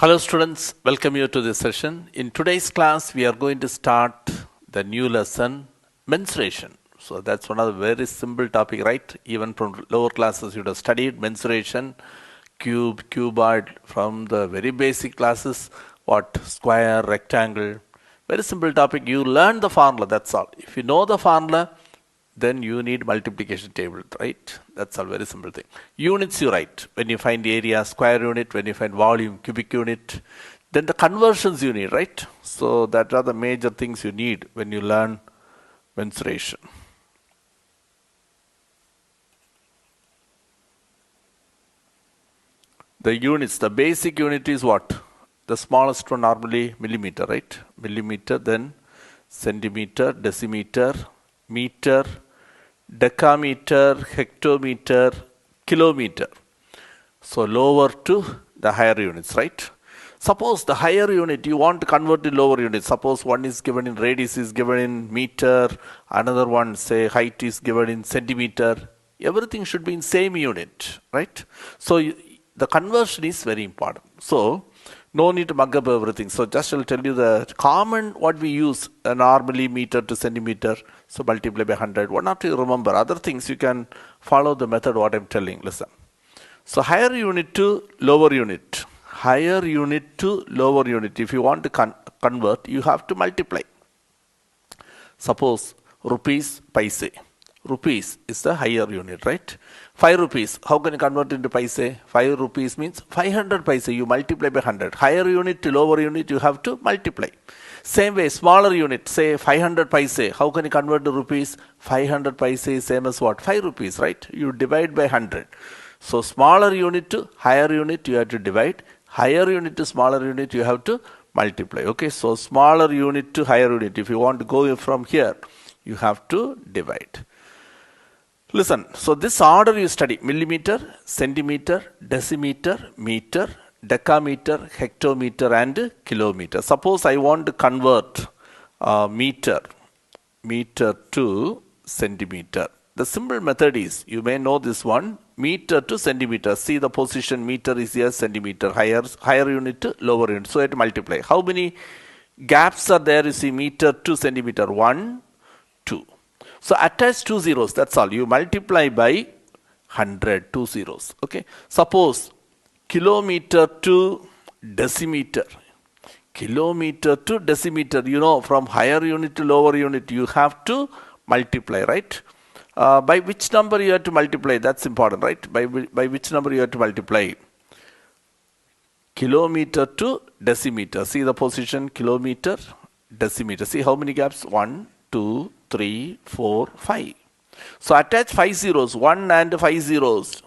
Hello students, welcome you to this session. In today's class, we are going to start the new lesson, mensuration. So that's one of the very simple topic, right? Even from lower classes, you would have studied mensuration, cube, cuboid, from the very basic classes, what, square, rectangle. Very simple topic. You learn the formula, that's all. If you know the formula, then you need multiplication table, right? That's a very simple thing. Units you write. When you find area, square unit, when you find volume, cubic unit, then the conversions you need, right? So that are the major things you need when you learn mensuration. The units, the basic unit is what? The smallest one normally millimeter, right? Millimeter, then centimeter, decimeter, meter, decameter, hectometer, kilometer. So lower to the higher units, right? Suppose the higher unit you want to convert to lower units. Suppose one is given in radius, is given in meter, another one say height is given in centimeter. Everything should be in same unit, right? So the conversion is very important. So no need to mug up everything. So just I'll tell you the common what we use normally meter to centimeter. So multiply by 100. One have to remember. Other things you can follow the method what I'm telling. Listen. So higher unit to lower unit. Higher unit to lower unit. If you want to convert, you have to multiply. Suppose rupees, paise. Rupees is the higher unit, right? 5 rupees. How can you convert into paise? 5 rupees means 500 paise. You multiply by 100. Higher unit to lower unit, you have to multiply. Same way, smaller unit, say 500 paise. How can you convert to rupees? 500 paise is same as what? 5 rupees, right? You divide by 100. So smaller unit to higher unit, you have to divide. Higher unit to smaller unit, you have to multiply. Okay, so smaller unit to higher unit. If you want to go from here, you have to divide. Listen, so this order you study, millimeter, centimeter, decimeter, meter, decameter, hectometer and kilometer. Suppose I want to convert meter to centimeter. The simple method is, you may know this one, meter to centimeter. See the position, meter is here, centimeter, higher unit to lower unit. So I have to multiply. How many gaps are there? You see meter to centimeter, 1, 2. So attach 2 zeros, that's all. You multiply by 100, 2 zeros. Okay. Suppose kilometer to decimeter. Kilometer to decimeter, you know, from higher unit to lower unit, you have to multiply, right? By which number you have to multiply? That's important, right? By which number you have to multiply? Kilometer to decimeter. See the position, kilometer, decimeter. See how many gaps? 1, 2, 3, 4, 5. So attach 5 zeros, 1 and 5 zeros.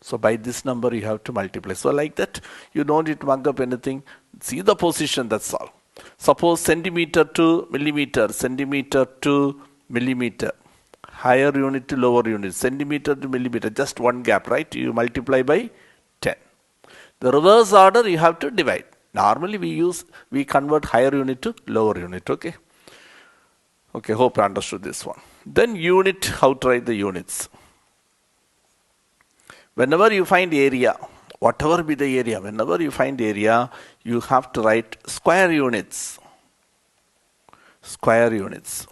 So by this number you have to multiply. So like that, you don't need to mug up anything. See the position, that's all. Suppose centimeter to millimeter, centimeter to millimeter. Higher unit to lower unit, centimeter to millimeter, just one gap, right? You multiply by 10. The reverse order you have to divide. Normally we convert higher unit to lower unit, okay? Okay, hope you understood this one. Then unit, how to write the units. Whenever you find area, whatever be the area, whenever you find area, you have to write square units. Square units.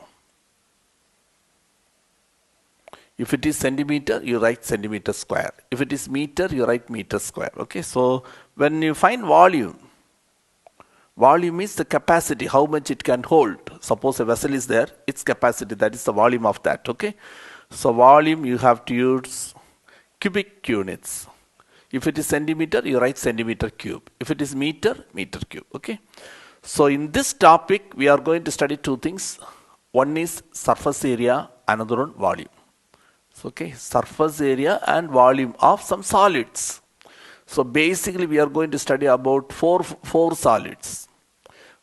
If it is centimeter, you write centimeter square. If it is meter, you write meter square. Okay, so when you find volume, volume is the capacity, how much it can hold. Suppose a vessel is there, its capacity, that is the volume of that, okay? So volume, you have to use cubic units. If it is centimeter, you write centimeter cube. If it is meter, meter cube, okay? So in this topic, we are going to study two things. One is surface area, another one volume. So, okay, surface area and volume of some solids. So basically we are going to study about four solids.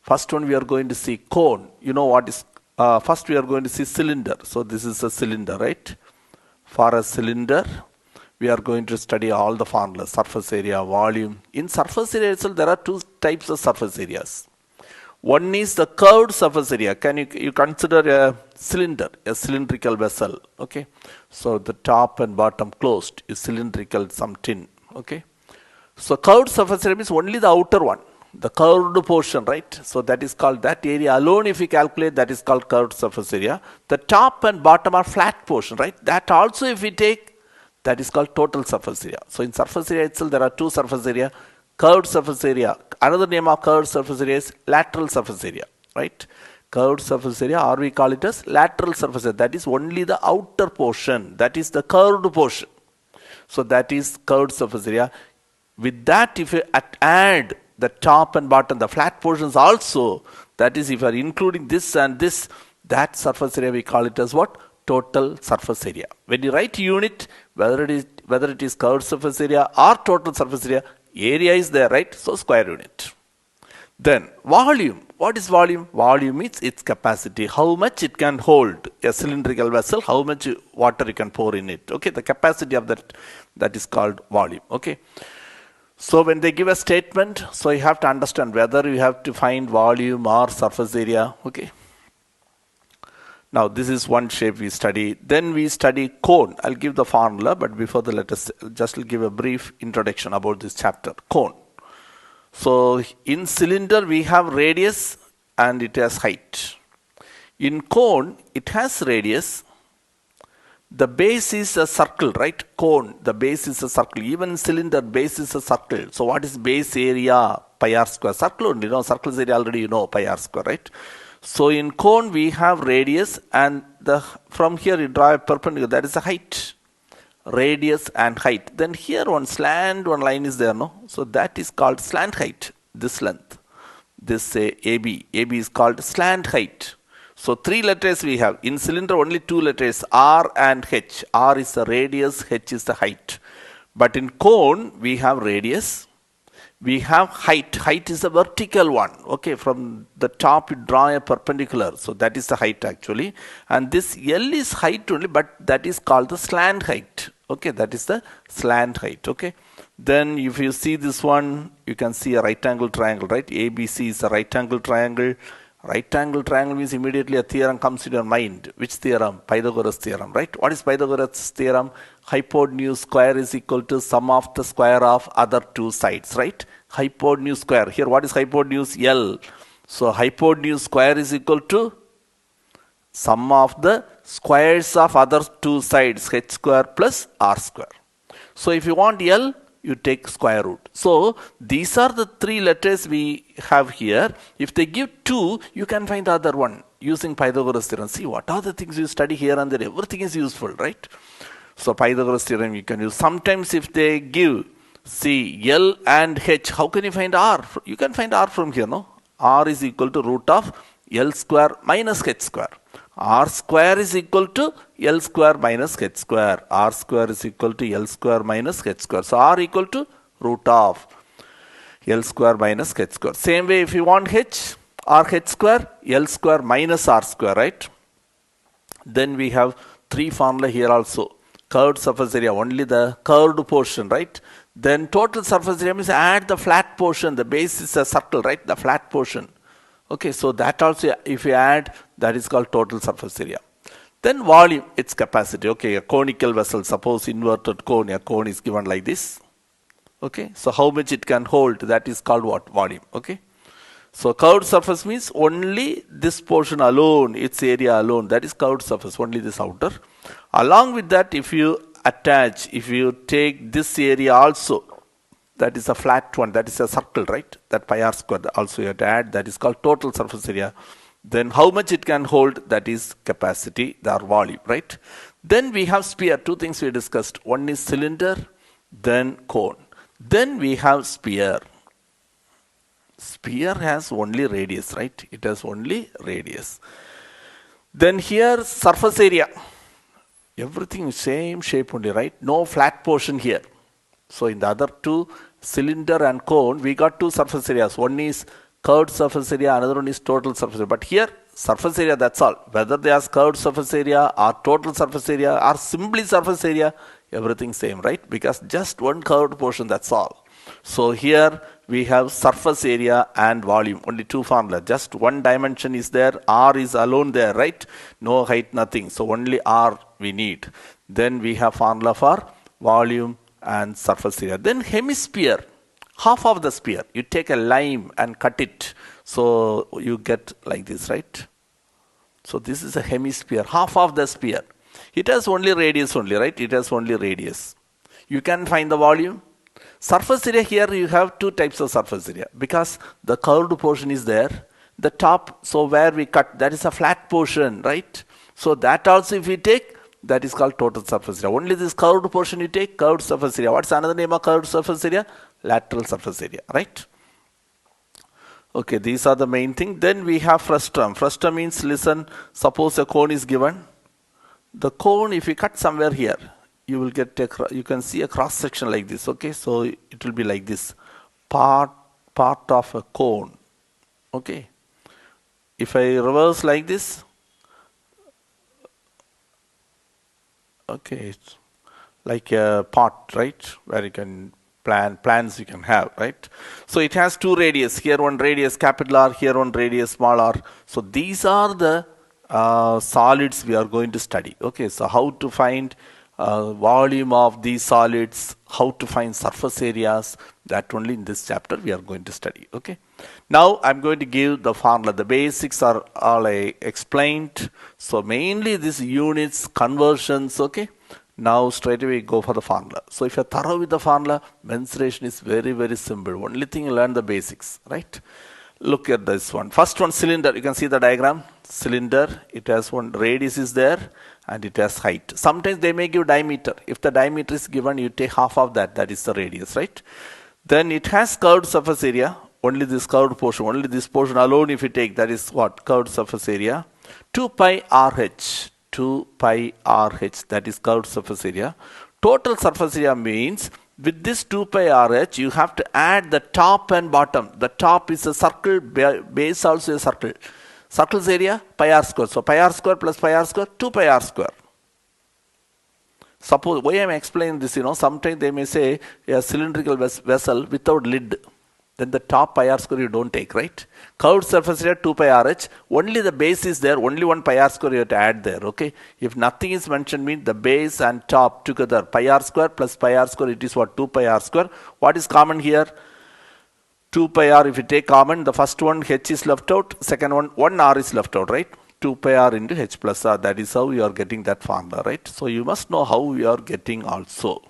First one we are going to see cone. You know what is, first we are going to see cylinder. So this is a cylinder, right? For a cylinder, we are going to study all the formulas, surface area, volume. In surface area itself, there are two types of surface areas. One is the curved surface area. Can you consider a cylinder, a cylindrical vessel, okay? So the top and bottom closed is cylindrical, some tin, okay? So curved surface area means only the outer one, the curved portion, right? So that is called, that area alone if we calculate, that is called curved surface area. The top and bottom are flat portion, right? That also if we take, that is called total surface area. So in surface area itself there are two surface area, curved surface area. Another name of curved surface area is lateral surface area, right? Curved surface area, or we call it as lateral surface area. That is only the outer portion, that is the curved portion. So that is curved surface area. With that, if you add the top and bottom, the flat portions also, that is if you are including this and this, that surface area we call it as what? Total surface area. When you write unit, whether it is curved surface area or total surface area is there, right? So square unit. Then volume. What is volume? Volume means its capacity, how much it can hold. A cylindrical vessel, how much water you can pour in it. Okay, the capacity of that is called volume. Okay. So when they give a statement, so you have to understand whether you have to find volume or surface area. Okay. Now this is one shape we study. Then we study cone. I'll give the formula, but before that let us just give a brief introduction about this chapter. Cone. So in cylinder we have radius and it has height. In cone it has radius. The base is a circle, right? Cone, the base is a circle. Even in cylinder, base is a circle. So what is base area? Pi r square. Circle only, circle's area already you know, pi r square, right? So in cone we have radius, and from here you draw a perpendicular, that is the height. Radius and height. Then here one slant, one line is there, no? So that is called slant height, this length. This say AB. AB is called slant height. So three letters we have. In cylinder only two letters, R and H. R is the radius, H is the height. But in cone we have radius, we have height. Height is the vertical one. Okay, from the top you draw a perpendicular. So that is the height actually. And this L is height only, but that is called the slant height. Okay, that is the slant height. Okay. Then if you see this one, you can see a right angle triangle, right? ABC is a right angle triangle. Right angle triangle means immediately a theorem comes to your mind. Which theorem? Pythagoras theorem, right? What is Pythagoras theorem? Hypotenuse square is equal to sum of the square of other two sides, right? Hypotenuse square. Here what is hypotenuse? L. So hypotenuse square is equal to sum of the squares of other two sides, h square plus r square. So if you want L, you take square root. So these are the three letters we have here. If they give 2, you can find the other one using Pythagoras theorem. See what are the things you study here and there. Everything is useful, right? So Pythagoras theorem you can use. Sometimes if they give, see, L and H, how can you find R? You can find R from here, no? R is equal to root of L square minus H square. R square is equal to L square minus H square. R square is equal to L square minus H square. So R equal to root of L square minus H square. Same way if you want H or H square, L square minus R square, right? Then we have three formula here also. Curved surface area, only the curved portion, right? Then total surface area means add the flat portion. The base is a circle, right? The flat portion. Okay, so that also if you add, that is called total surface area. Then volume, its capacity. Okay, a conical vessel, suppose inverted cone, a cone is given like this. Okay, so how much it can hold, that is called what? Volume. Okay, so curved surface means only this portion alone, its area alone, that is curved surface, only this outer. Along with that, if you attach, if you take this area also, that is a flat one, that is a circle, right? That pi r square also you have to add, that is called total surface area. Then how much it can hold, that is capacity, or volume, right? Then we have sphere, two things we discussed. One is cylinder, then cone. Then we have sphere. Sphere has only radius, right? It has only radius. Then here surface area. Everything same shape only, right? No flat portion here. So in the other two, cylinder and cone, we got two surface areas. One is curved surface area, another one is total surface area. But here, surface area, that's all. Whether they are curved surface area or total surface area or simply surface area, everything same, right? Because just one curved portion, that's all. So here we have surface area and volume, only two formula. Just one dimension is there, R is alone there, right? No height, nothing. So only R we need. Then we have formula for volume and surface area. Then hemisphere. half of the sphere. You take a lime and cut it. So you get like this, right? So this is a hemisphere, half of the sphere. It has only radius only, right? It has only radius. You can find the volume. Surface area, here you have two types of surface area because the curved portion is there. The top, so where we cut, that is a flat portion, right? So that also if we take, that is called total surface area. Only this curved portion you take, curved surface area. What's another name of curved surface area? Lateral surface area, right? Okay, these are the main thing. Then we have frustum. Frustum means, listen, suppose a cone is given. The cone, if you cut somewhere here, you will get you can see a cross section like this. Okay, so it will be like this, part of a cone. Okay, if I reverse like this, okay, it's like a pot, right, where you can plans you can have, right? So it has two radius. Here one radius capital R, here one radius small r. So these are the solids we are going to study. Okay, so how to find volume of these solids, how to find surface areas, that only in this chapter we are going to study. Okay, now I'm going to give the formula. The basics are all I explained. So mainly these units, conversions. Okay, now straight away go for the formula. So if you're thorough with the formula, mensuration is very, very simple. Only thing you learn the basics, right? Look at this one. First one, cylinder. You can see the diagram. Cylinder, it has one radius is there and it has height. Sometimes they may give diameter. If the diameter is given, you take half of that. That is the radius, right? Then it has curved surface area. Only this curved portion, only this portion alone if you take, that is what? Curved surface area. 2 pi RH. 2 pi RH, that is curved surface area. Total surface area means, with this 2 pi RH, you have to add the top and bottom. The top is a circle, base also a circle. Circle's area, pi r square. So pi r square plus pi r square, 2 pi r square. Suppose, why I am explaining this, sometimes they may say a cylindrical vessel without lid. Then the top pi r square you don't take, right? Curved surface area 2 pi RH. Only the base is there. Only one pi r square you have to add there. Okay. If nothing is mentioned, means the base and top together. Pi r square plus pi r square. It is what? 2 pi r square. What is common here? 2 pi r. If you take common, the first one h is left out. Second one r is left out, right? 2 pi r into h plus r. That is how you are getting that formula, right? So you must know how you are getting also.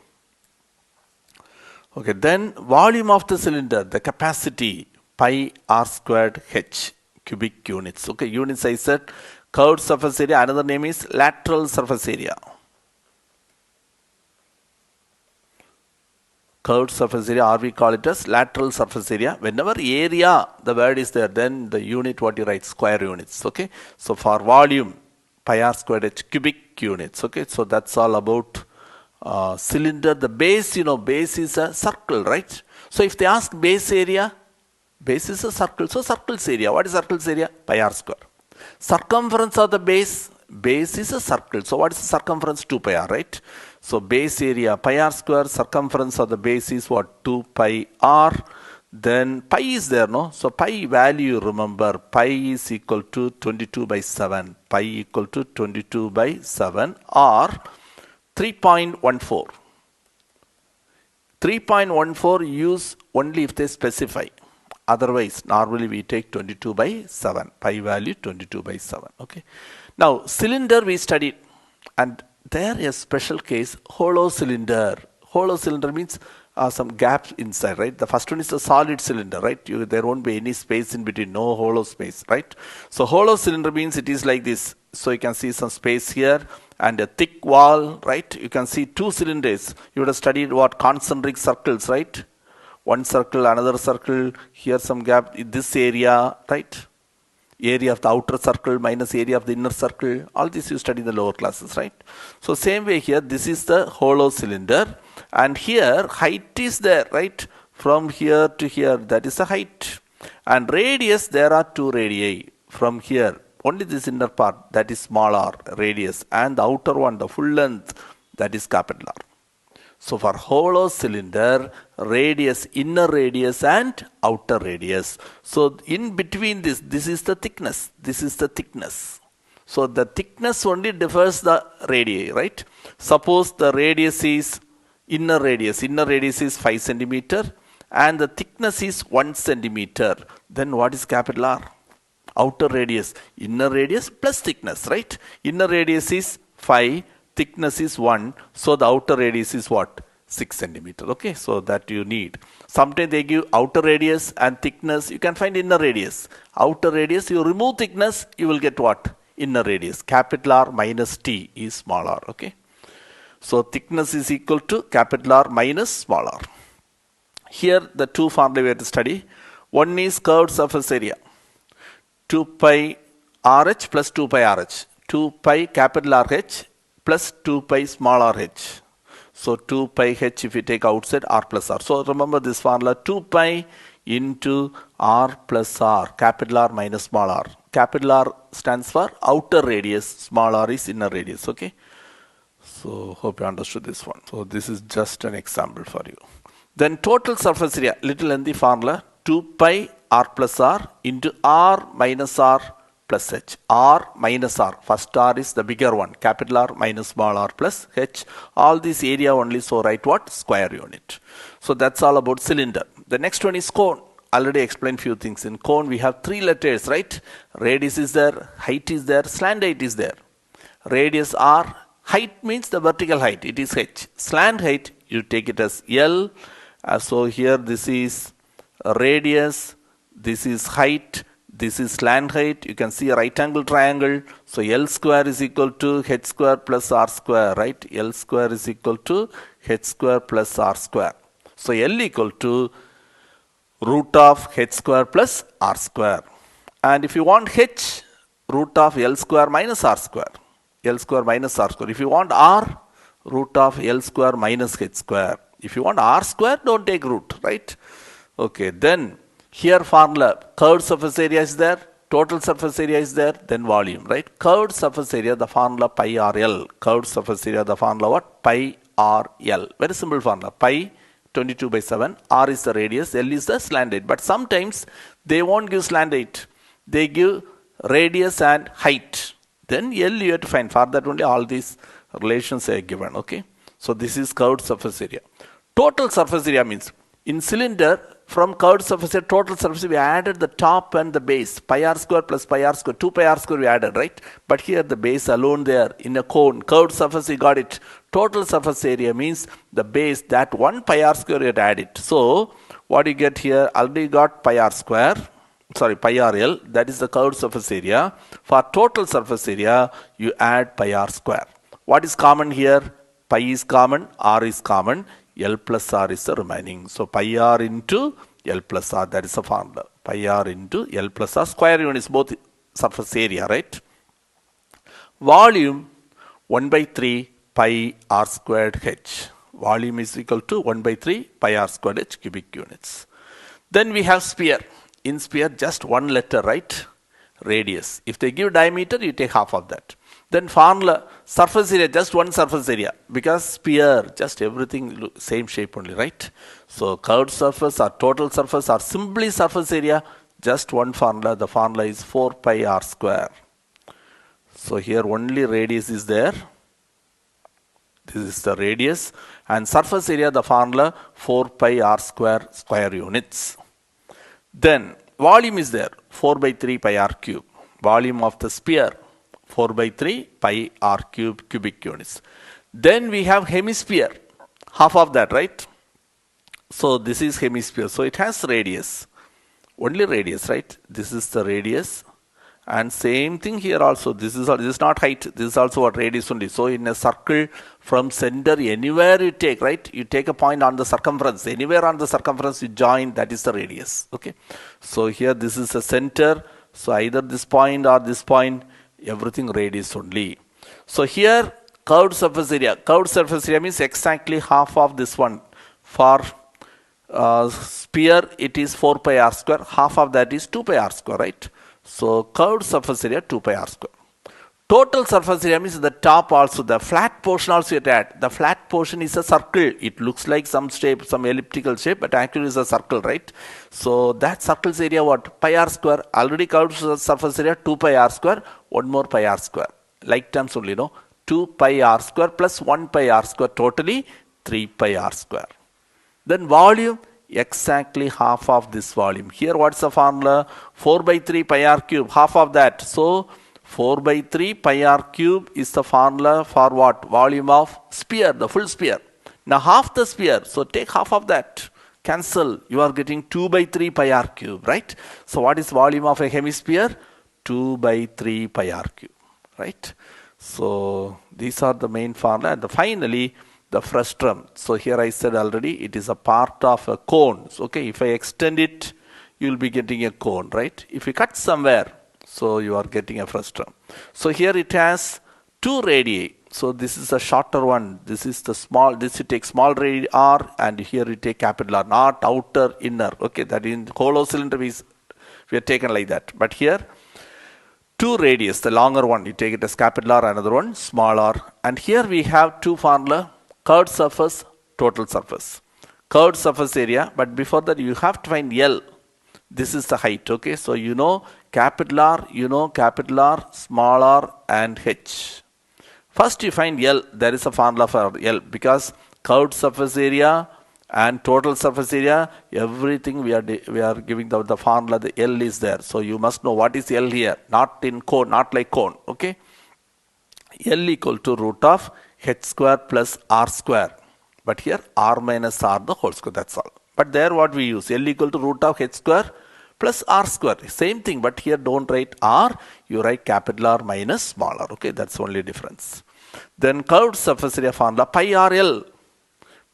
Okay, then volume of the cylinder, the capacity, pi r squared h, cubic units. Okay, units I said, curved surface area, another name is lateral surface area. Curved surface area, or we call it as lateral surface area. Whenever area, the word is there, then the unit what you write, square units. Okay, so for volume, pi r squared h, cubic units. Okay, so that's all about cylinder. The base, base is a circle, right? So if they ask base area, base is a circle. So circle's area, what is circle's area? Pi r square. Circumference of the base is a circle. So what is the circumference? 2 pi r, right? So base area pi r square, circumference of the base is what? 2 pi r. Then pi is there, no? So pi value, remember, pi is equal to 22 by 7. Pi equal to 22 by 7 or 3.14. 3.14 use only if they specify. Otherwise, normally we take 22 by 7. Pi value 22 by 7. Okay. Now, cylinder we studied. And there is a special case, hollow cylinder. Hollow cylinder means some gaps inside, right? The first one is a solid cylinder, right? There won't be any space in between, no hollow space, right? So hollow cylinder means it is like this. So you can see some space here and a thick wall, right? You can see two cylinders. You would have studied what? Concentric circles, right? One circle, another circle, here some gap in this area, right? Area of the outer circle minus area of the inner circle. All this you study in the lower classes, right? So same way here, this is the hollow cylinder. And here height is there, right? From here to here, that is the height. And radius, there are two radii. From here, only this inner part, that is small r, radius. And the outer one, the full length, that is capital R. So for hollow cylinder, radius, inner radius and outer radius. So in between this is the thickness. This is the thickness. So the thickness only differs the radii, right? Suppose the radius is inner radius is 5 centimeter and the thickness is 1 centimeter. Then what is capital R? Outer radius, inner radius plus thickness, right? Inner radius is 5, thickness is 1, so the outer radius is what? 6 centimeter. Okay, so that you need. Sometimes they give outer radius and thickness, you can find inner radius. Outer radius, you remove thickness, you will get what? Inner radius. Capital R minus T is small r. Okay, so thickness is equal to capital R minus small r. Here the two formulae we have to study. One is curved surface area. 2 pi RH plus 2 pi RH. 2 pi capital RH plus 2 pi small rh. So 2 pi h if you take outside r plus r. So remember this formula, 2 pi into r plus r, capital R minus small r. Capital R stands for outer radius, small r is inner radius. Okay. So hope you understood this one. So this is just an example for you. Then total surface area, little lengthy formula, 2 pi r plus r into r minus r plus h. R minus r, first r is the bigger one, capital R minus small r plus h. All this area only, so write what? Square unit. So that's all about cylinder. The next one is cone. Already explained few things. In cone we have 3 letters, right? Radius is there, height is there, slant height is there. Radius r, height means the vertical height, it is h. Slant height, you take it as L. So here this is radius, this is height, this is slant height. You can see a right angle triangle. So L square is equal to h square plus r square, right? L square is equal to h square plus r square. So L equal to root of h square plus r square. And if you want h, root of L square minus r square. L square minus r square. If you want r, root of L square minus h square. If you want r square, don't take root, right? Okay, then here formula, curved surface area is there, total surface area is there, then volume, right? Curved surface area, the formula pi RL. Curved surface area, the formula what? Pi RL. Very simple formula. Pi 22 by 7, R is the radius, L is the slant height. But sometimes they won't give slant height. They give radius and height. Then L you have to find. For that only all these relations are given, okay? So this is curved surface area. Total surface area means, in cylinder, from curved surface area, total surface area, we added the top and the base. Pi r square plus pi r square, 2 pi r square we added, right? But here the base alone there, in a cone, curved surface, we got it. Total surface area means the base, that 1 pi r square you had added. So, what you get here, already got pi r square, sorry, pi RL, that is the curved surface area. For total surface area, you add pi r square. What is common here? Pi is common, r is common. L plus R is the remaining. So pi R into L plus R, that is the formula. Pi R into L plus R, square unit is both surface area, right? Volume 1 by 3 pi R squared H. Volume is equal to 1 by 3 pi R squared H cubic units. Then we have sphere. In sphere, just one letter, right? Radius. If they give diameter, you take half of that. Then formula, surface area, just one surface area. Because sphere, just everything same shape only, right? So curved surface or total surface or simply surface area, just one formula. The formula is 4 pi r square. So here only radius is there. This is the radius. And surface area, the formula 4 pi r square square units. Then volume is there, 4 by 3 pi r cube. Volume of the sphere, 4 by 3 pi r cube cubic units. Then we have hemisphere, half of that, right? So this is hemisphere. So it has radius, only radius, right? This is the radius. And same thing here also. This is not height. This is also what radius only. So in a circle from center, anywhere you take, right? You take a point on the circumference. Anywhere on the circumference you join, that is the radius. Okay. So here this is the center. So either this point or this point, everything radius only. So here curved surface area. Curved surface area means exactly half of this one. For sphere, it is 4 pi r square. Half of that is 2 pi r square, right? So curved surface area 2 pi r square. Total surface area means the top also, the flat portion also you add. The flat portion is a circle. It looks like some shape, some elliptical shape, but actually is a circle, right? So that circle's area what? Pi r square. Already curved surface area 2 pi r square. One more pi r square. Like terms only, no? 2 pi r square plus 1 pi r square. Totally 3 pi r square. Then volume, exactly half of this volume. Here what's the formula? 4 by 3 pi r cube, half of that. So 4 by 3 pi r cube is the formula for what? Volume of sphere, the full sphere. Now half the sphere, so take half of that. Cancel, you are getting 2 by 3 pi r cube, right? So what is volume of a hemisphere? 2 by 3 pi r cube, right? So these are the main formula. And finally, the frustrum. So here I said already, it is a part of a cone. So, okay, if I extend it, you will be getting a cone, right? If you cut somewhere, so you are getting a frustrum. So here it has 2 radii. So this is a shorter one. This is the small, this you take small radii r, and here you take capital R, not outer, inner. Okay, that in hollow cylinder we are taken like that. But here, 2 radius, the longer one, you take it as capital R, another one, small r. And here we have 2 formula, curved surface, total surface. Curved surface area, but before that you have to find L. This is the height, okay? So you know capital R, small r, and H. First you find L, there is a formula for L, because curved surface area and total surface area, everything we are giving the formula, the L is there. So you must know what is L here, not in cone, not like cone, okay? L equal to root of h square plus r square. But here r minus r the whole square, that's all. But there what we use, L equal to root of h square plus r square. Same thing, but here don't write r, you write capital R minus small r, okay? That's only difference. Then curved surface area formula, pi r L.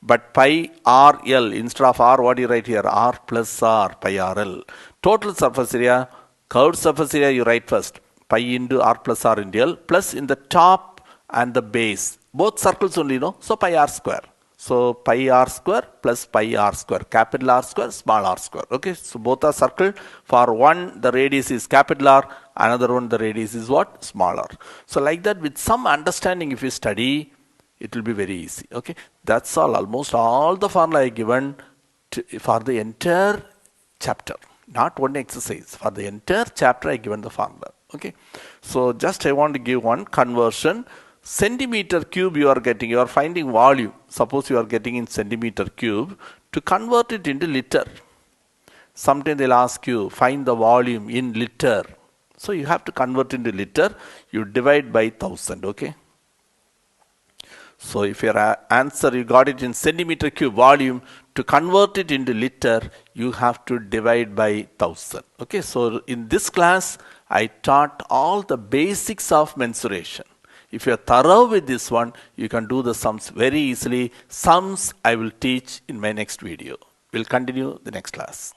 But pi r L, instead of r, what do you write here? R plus r, pi r L. Total surface area, curved surface area you write first, pi into r plus r into L, plus in the top and the base, both circles only, no? So pi r square. So pi r square plus pi r square, capital R square, small r square. Okay, so both are circled. For one, the radius is capital R, another one, the radius is what? Small r. So like that, with some understanding, if you study, it will be very easy. Okay, that's all. Almost all the formula I given for the entire chapter, not one exercise. For the entire chapter, I given the formula. Okay, so just I want to give one conversion. Centimeter cube you are finding volume. Suppose you are getting in centimeter cube. To convert it into liter, sometimes they'll ask you find the volume in liter. So you have to convert into liter. You divide by 1000. Okay. So if your answer you got it in centimeter cube volume, to convert it into liter, you have to divide by 1000. Okay. So in this class, I taught all the basics of mensuration. If you are thorough with this one, you can do the sums very easily. Sums I will teach in my next video. We'll continue the next class.